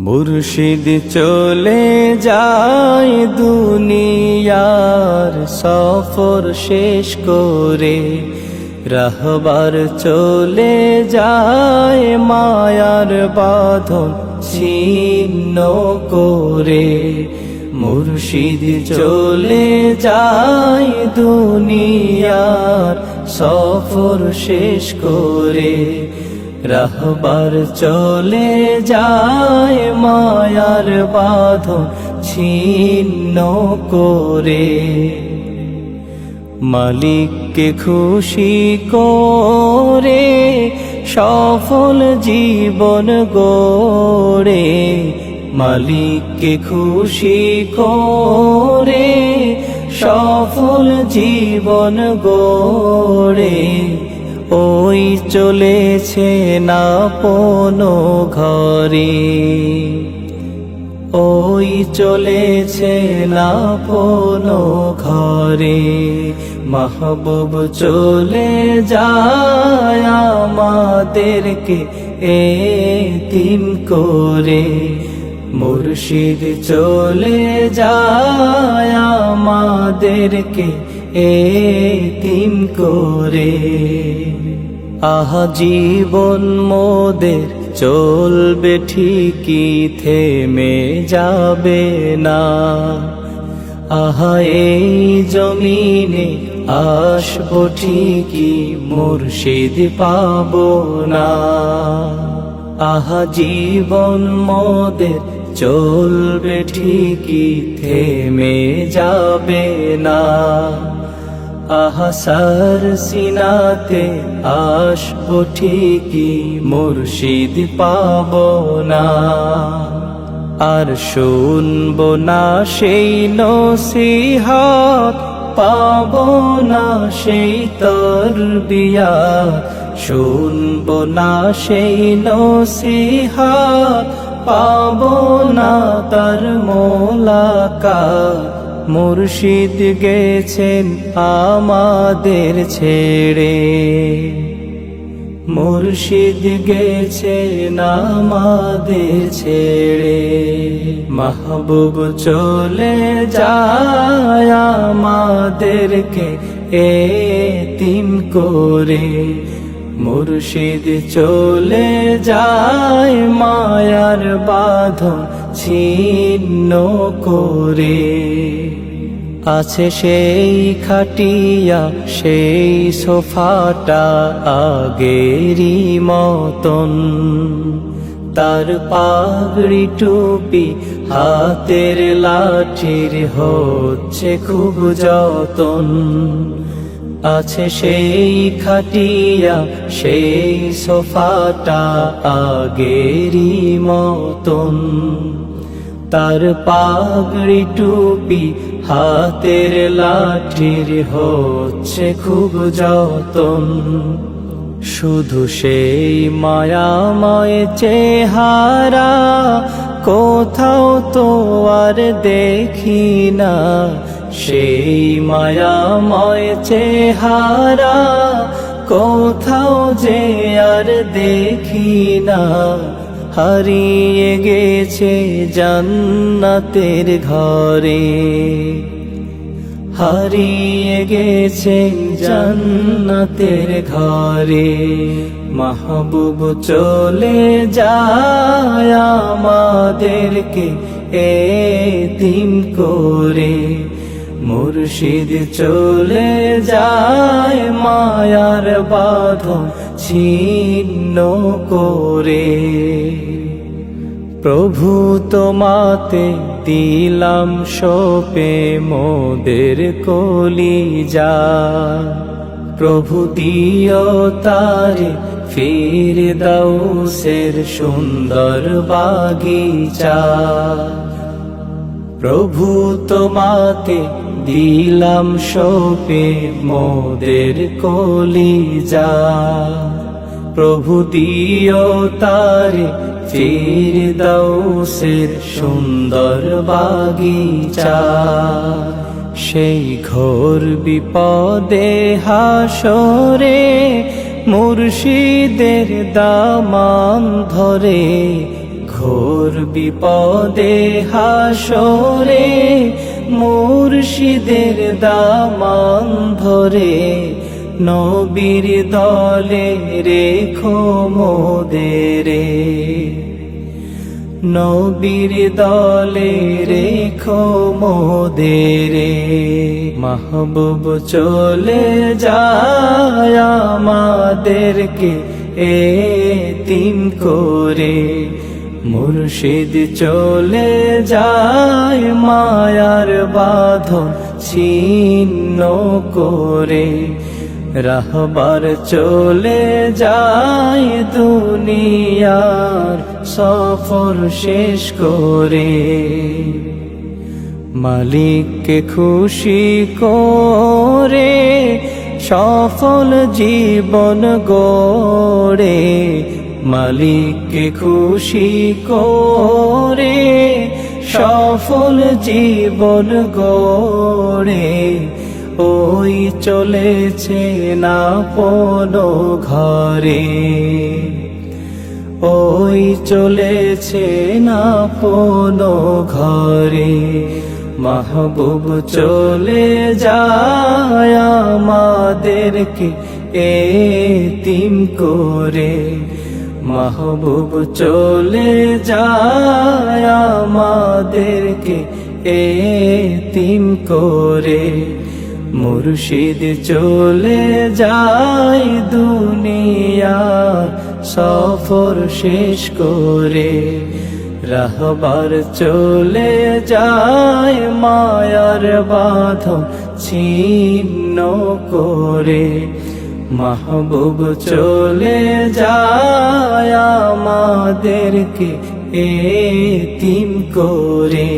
মুর্শিদ চলে যায় দুনিয়ার সফর শেষ করে, রাহবার চলে যায় মায়ার বাঁধন ছিন্ন করে। মুর্শিদ চলে যায় দুনিয়ার সফর শেষ করে, রাহবার চলে যায় মায়ার বাঁধন ছিন্ন করে। মালিককে খুশি করে সফল জীবন গড়ে, মালিককে খুশি করে সফল জীবন গড়ে। ওই চলেছে না আপনো ঘরে, ওই চলেছে না আপনো ঘরে। মাহবুব চলে যায় আমাদেরকে এতিম করে, মুর্শিদ চলে যায় আমাদেরকে এতিম করে। আহা জীবন মোদের চলবে ঠিকই, থেমে যাবে না। আহা এই জমিনে আসবো ঠিকই, মুর্শিদ পাবো না। আহা জীবন মোদের চলবে ঠিকই, থেমে যাবে না। আহা সার সিনাতে আসবো ঠিকই, মুর্শিদ পাবো না। আর শুনবো না সেই নসিহত, পাবো না সেই তরবিয়ত। শুনবো না সেই নসিহত, পাবো না তার মোলাকাত। মুর্শিদ গেছেন আমাদের ছেড়ে, মুর্শিদ গেছেন আমাদের ছেড়ে। মাহবুব চলে যায় আমাদেরকে এতিম করে, মুর্শিদ চলে যায় মায়ার বাঁধন ছিন্ন করে। আছে সেই খাটিয়া সেই সোফাটা আগেরই মতন, তার পাগড়ি টুপি হাতের লাঠির হচ্ছে খুব যতন। আছে সেই খাটিয়া সেই সোফাটা আগেরই মতন, তার পাগড়ি টুপি হাতের লাঠির হচ্ছে খুব যতন। শুধু সেই মায়াময় চেহারা কোথাও তো আর দেখি না, সেই মায়াময় চেহারা কোথাও যে আর দেখি না। হারিয়ে গেছে জান্নাতের ঘরে, হারিয়ে গেছে জান্নাতের ঘরে। মাহবুব চলে যায় আমাদেরকে এতিম করে, মুর্শিদ চলে যায় মায়ার বাঁধন ছিন্ন করে। প্রভু তোমাতে দিলাম সপে মোদের কলিজা, প্রভু দিও তারে ফিরদাউসের সুন্দর বাগিচা। প্রভু তোমাতে দিলাম সপে মোদের কলিজা, প্রভু দিও তারে ফিরদাউসের সুন্দর বাগিচা। সেই ঘোর বিপদে হাসরে মুর্শিদের দামান ধরে ঘোর বিপদে হাসরে মুর্শিদের দামান ধরে নবীর দলে রেখো মোদেরে নবীর দলে রেখো মোদেরে মাহবুব চলে যায় আমাদেরকে এতিম করে মুর্শিদ চলে যায় মায়ার বাঁধন ছিন্ন করে রাহবার চলে যায় দুনিয়ার সফর শেষ করে মালিককে খুশি করে সফল জীবন গড়ে মালিককে খুশি করে সফল জীবন গড়ে ওই চলেছে না পোনো ঘরে ওই চলেছে না পোনো ঘরে মাহবুব চলে যায় আমাদেরকে এতিম করে মাহবুব চলে যায় আমাদেরকে এতিম করে মুর্শিদ চলে যায় দুনিয়ার সফর শেষ করে রাহবার চলে যায় মায়ার বাঁধন ছিন্ন করে মাহবুব চলে যায় আমাদেরকে এতিম করে।